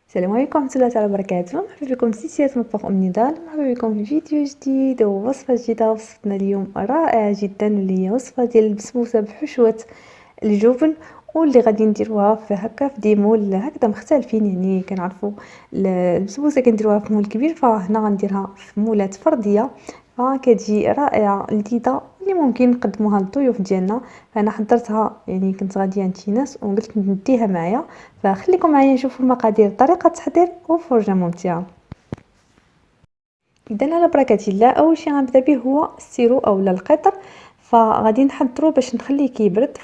السلام عليكم ورحمة الله تعالى وبركاته. مرحبا بكم في سلسلة مطبخ أم نضال. مرحبا بكم في فيديو جديد ووصفة جديدة. وصفتنا اليوم رائعة جدا، اللي هي وصفة ديال البسبوسة بحشوة الجبن، واللي غادي نديروها في هكا في ديمول هكذا مختلفين. يعني كنعرفوا البسبوسة كنديروها في مول كبير، فهنا غنديرها في مولات فردية، فكتجي رائعة لذيذة اللي ممكن نقدموها للضيوف ديالنا. فانا حضرتها، يعني كنت غاديه عند شي ناس وقلت نديها معايا، فخليكم معايا نشوفوا المقادير، طريقه التحضير وفرجه ممتعه. اذا على بركه الله، اول شيء غنبدا به هو السيرو اولا القطر. فغادي نحضروا باش نخليه كيبرد.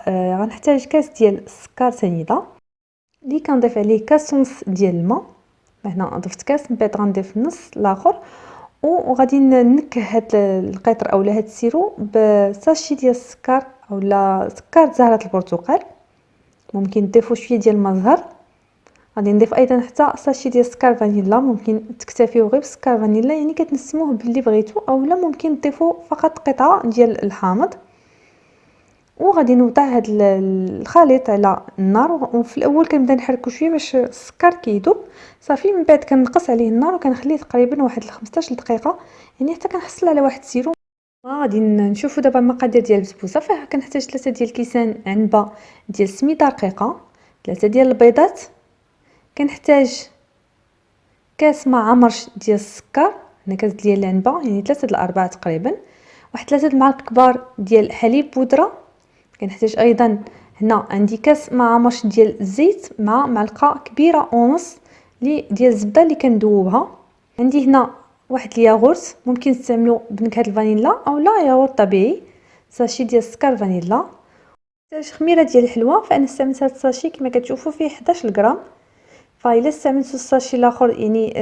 غنحتاج كاس ديال السكر سنيده اللي كنضيف عليه كاس ونص ديال الماء. هنا ضفت كاس، من بعد غنضيف نص الاخر، وغادي ننكه هاد القطر اولا هاد السيرو بساشي ديال السكر اولا سكر زهره البرتقال. ممكن تضيفوا شويه ديال الماء زهر. غادي نضيف ايضا حتى ساشي ديال السكر فانيلا، ممكن تكتفيو غير بسكر فانيلا، يعني كتنسموه باللي بغيتو، اولا ممكن تضيفوا فقط قطعه ديال الحامض. وغادي نوضع هاد الخليط على النار، وفي الاول كنبدا نحركو شويه باش السكر كيذوب. صافي، من بعد كنقص عليه النار وكنخليه تقريبا واحد 15 دقيقه، يعني حتى كنحصل على واحد السيرو. غادي نشوفوا دابا المقادير ديال البسبوسه. فيها كنحتاج 3 ديال الكيسان عنبه ديال السميده رقيقه، 3 ديال البيضات، كنحتاج كاس مع عمرش ديال السكر، هنا كاس ديال العنبه يعني 3 د 4 تقريبا، واحد 3 معالق كبار ديال حليب بودره. كنحتاج ايضا هنا عندي كاس مع عمرش ديال الزيت مع معلقه كبيره ونص ديال الزبده اللي كندوبها. عندي هنا واحد الياغورت، ممكن تستعملوا بنكهه الفانيلا اولا ياغورت طبيعي. ساشي ديال السكر فانيلا. نحتاج خميره ديال الحلوى، فانا استعملت هذا الساشي كما كتشوفوا فيه 11 غرام. فإلا استعملتوا الساشي الاخر، يعني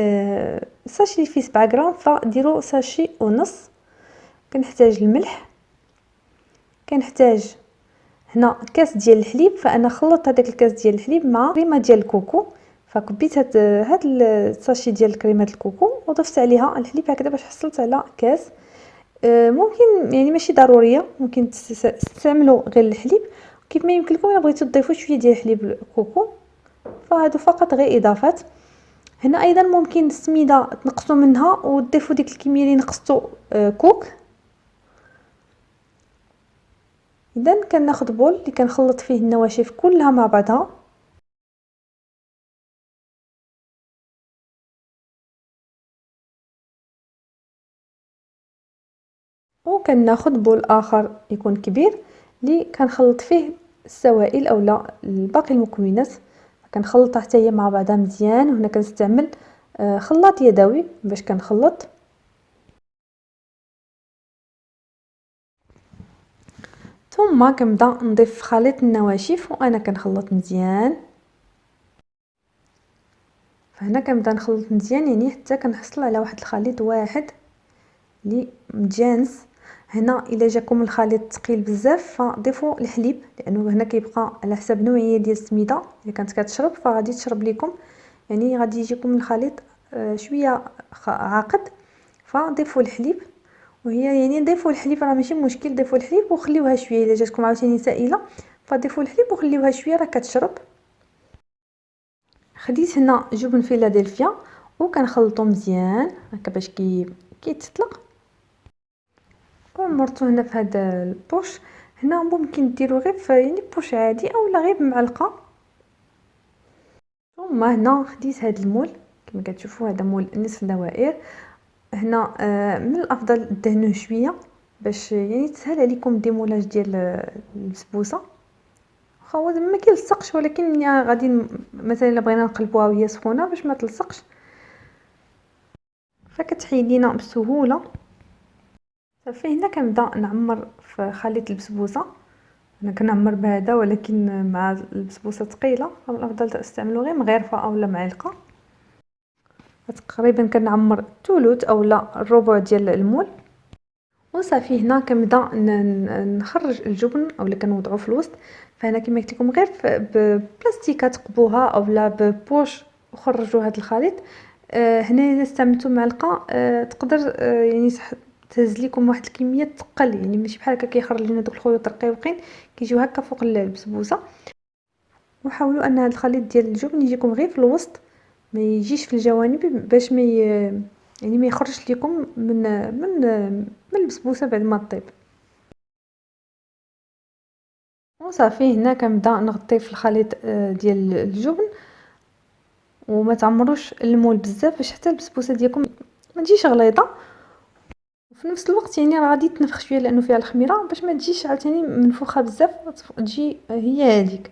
الساشي اللي فيه 7 غرام، فديروا ساشي ونص. كنحتاج الملح، كنحتاج هنا كاس ديال الحليب، فانا خلطت هذاك الكاس ديال الحليب مع كريمه ديال الكوكو. فكبيت هاد الساشي ديال كريمه الكوكو وضفت عليها الحليب هكذا باش حصلت على كاس. ممكن يعني ماشي ضروريه، ممكن تستعملوا غير الحليب كيف ما يمكن لكم. الا بغيتوا تضيفوا شويه ديال الحليب الكوكو، فهادو فقط غير اضافات. هنا ايضا ممكن السميده تنقصوا منها وتضيفوا ديك الكميه اللي نقصتوا كوك. اذا كناخذ بول اللي كنخلط فيه النواشف كلها مع بعضها. وكناخذ بول اخر يكون كبير اللي كنخلط فيه السوائل اولا باقي المكونات. كنخلطها حتى هي مع بعضها مزيان، وهنا كنستعمل خلاط يدوي باش كنخلط. ثم كنبدا نضيف خليط النواشف وانا كنخلط مزيان. فهنا كنبدا نخلط مزيان، يعني حتى كنحصل على واحد الخليط واحد اللي متجانس. هنا الا جاكم الخليط ثقيل بزاف فضيفوا الحليب، لانه هنا كيبقى على حسب نوعيه ديال السميده. الا كانت كتشرب فغادي تشرب لكم، يعني غادي يجيكم الخليط شويه عاقد، فضيفوا الحليب. وهي يعني ضيفوا الحليب، راه ماشي مشكل، ضيفوا الحليب وخليوها شويه. الا جاتكم عاوتاني سائله فضيفوا الحليب وخليوها شويه راه كتشرب. خديت هنا جبن فيلادلفيا وكنخلطو مزيان هكا باش كيتطلق، ومرتو هنا في هذا البوش. هنا ممكن ديروا غير في يعني بوش عادي اولا غير بمعلقه. ثم هنا خديت هذا المول كما كتشوفوا، هذا مول نصف دوائر. هنا من الافضل دهنوه شويه باش يعني تسهل عليكم الديمولاج ديال البسبوسه. هو ما كيلصقش، ولكن ملي غادي مثلا الا بغينا نقلبوها وهي سخونه باش ما تلصقش فكتحيد لينا بسهوله. صافي، هنا كنبدا نعمر في خليط البسبوسه. انا كنعمر بهذا، ولكن مع البسبوسه ثقيله فمن الافضل تستعملوا غير مغرفه اولا معلقه. تقريبا كنعمر ثلث اولا الربع ديال المول. وصافي، هنا كنبدا نخرج الجبن اولا كنوضعو في الوسط. فهنا كما قلت لكم غير ببلاستيكه تقبوها اولا ببوش وخرجوا هذا الخليط. هنا الا استعملتو معلقه تقدر يعني تهز لكم واحد الكميه تقل، يعني ماشي بحال هكا كيخرج لنا دوك الخيوط رقيقين كيجيو هكا فوق البسبوسه. وحاولوا ان هذا الخليط ديال الجبن يجيكم غير في الوسط ما يجيش في الجوانب باش ما يعني ما يخرجش لكم من البسبوسه بعد ما طيب. وصافي هنا كنبدا نغطي في الخليط ديال الجبن، وما تعمروش المول بزاف باش حتى البسبوسه ديالكم ما تجيش غليظه، وفي نفس الوقت يعني راه غادي تنفخ شويه لانه فيها الخميره باش ما تجيش عاوتاني منفوخه بزاف تجي هي هذيك.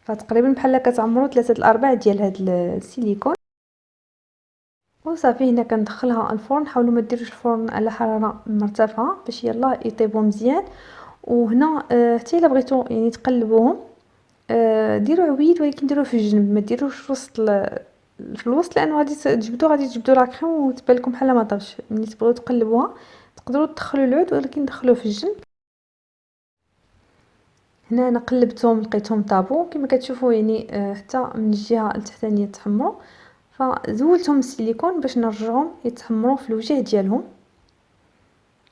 فتقريبا بحال كتعمروا 3 الارباع ديال هاد السيليكون. وصافي هنا كندخلها الفرن. حاولوا ما ديروش الفرن على حراره مرتفعه باش يلاه يطيبوا مزيان. وهنا حتى الا بغيتوا يعني تقلبوهم ديروا عويد، ولكن ديروه في الجنب، ما ديروش في وسط في الوسط، لانه غادي تجبدوا لا كريم وتبان لكم بحال ما طابش. ملي تبغيو تقلبوها تقدروا تدخلوا العود، ولكن دخلوه في الجنب. هنا انا قلبتهم لقيتهم طابوا كما كتشوفوا، يعني حتى من الجهه التحتانيه تحمروا. فزولتهم السيليكون باش نرجعهم يتحمروا في الوجه ديالهم.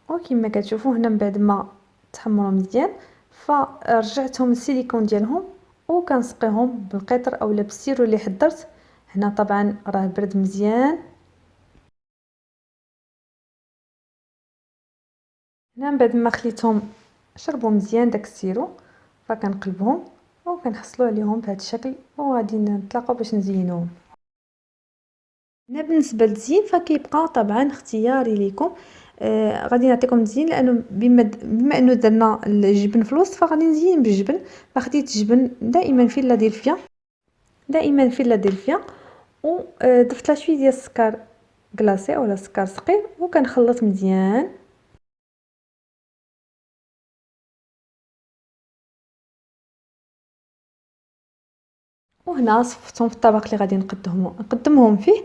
وكما كتشوفوا هنا من بعد ما تحمروا مزيان فرجعتهم السيليكون ديالهم وكنسقيهم بالقطر اولا بالسيرو اللي حضرت. هنا طبعا راه برد مزيان. هنا من بعد ما خليتهم شربوا مزيان داك السيرو فكنقلبهم وكنحصلوا عليهم بهذا الشكل، وغادي نتلاقاو باش نزينوهم. هنا بالنسبه للزين فكيبقى طبعا اختياري ليكم. غادي نعطيكم تزيين لانه بما انه درنا الجبن في الوسط فغادي نزين بالجبن. فخديت الجبن دائما فيلادلفيا، وضفت لها شويه ديال السكر كلاصي اولا سكر صقيل وكنخلط مزيان. وهنا صفتهم في الطبق اللي غادي نقدمهم فيه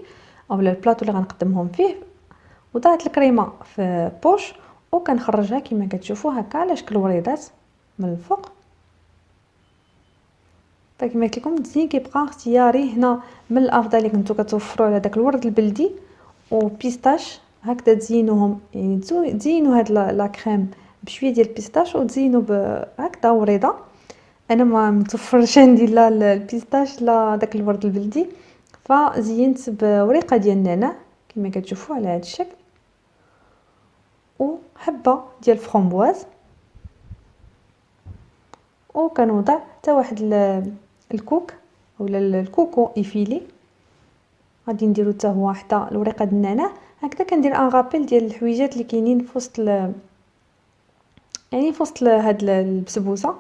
اولا البلاطو اللي غنقدمهم فيه. وضعت الكريمه في بوش وكنخرجها كما كتشوفوا هكا على شكل وريضات من الفوق. فكما قلت لكم التزيين كيبقى اختياري. هنا من الافضل اللي كنتو كتوفروا على داك الورد البلدي وبيستاش هكذا تزينوهم، يعني تزينوا هاد لا كريم بشويه ديال البيستاش وتزينوا هكذا وريضه. انا ما متوفرش عندي لا البيستاش لا داك الورد البلدي، فزينت بورقه ديال النعناع كما كتشوفوا على هذا الشكل، وحبه ديال الفرامبواز، وكنوضع حتى واحد الكوك اولا الكوكو ايفيلي غادي نديرو حتى هو حتى الورقه ديال النعناع. هكذا كندير ان غابيل ديال الحويجات اللي كاينين في وسط يعني في وسط هاد البسبوسه.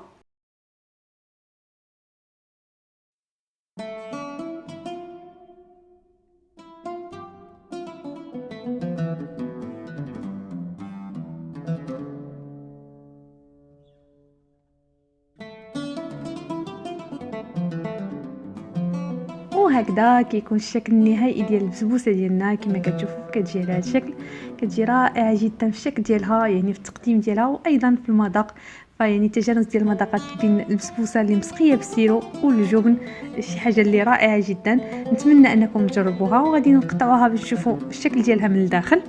وهكذا كيكون الشكل النهائي ديال البسبوسه ديالنا. كما كتشوفوا كتجي على هذا الشكل، كتجي رائعه جدا في الشكل ديالها، يعني في التقديم ديالها وايضا في المذاق. فيعني التجانس ديال المذاقات بين البسبوسه اللي مسقيه بالسيرو والجبن شي حاجه اللي رائعه جدا. نتمنى انكم تجربوها، وغادي نقطعوها باش تشوفوا الشكل ديالها من الداخل.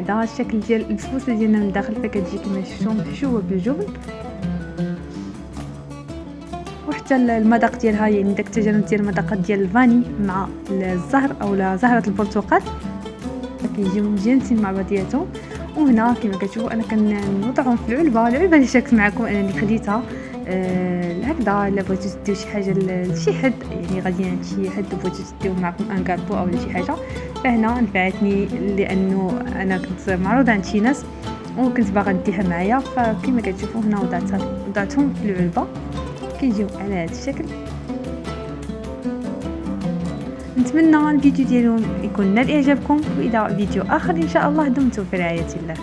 هذا الشكل ديال البسبوسه ديالنا من الداخل، فكتجي كما شفتوا محشوه بالجبن، وحتى المذاق ديالها يعني داك التجانس ديال المذاقات ديال الفاني مع الزهر اولا زهره البرتقال كيجيو مزيانين مع بعضياتهم. وهنا كما كتشوفوا انا كنوضعهم في العلبه اللي شاركت معكم انا اللي خديتها هكذا. الا بغيتو تديو شي حاجه لشي حد، يعني غادي عند شي حد بغيتو تديو معكم ان كاطو اولا شي حاجه، فهنا نفعتني لانه انا كنت معروضه عند شي ناس وكنت باغا نديها معايا. فكما كتشوفوا هنا وضعتهم في العلبه كيجيو على هذا الشكل. نتمنى الفيديو ديالهم يكون نال اعجابكم، والى فيديو اخر ان شاء الله دمتم في رعايه الله.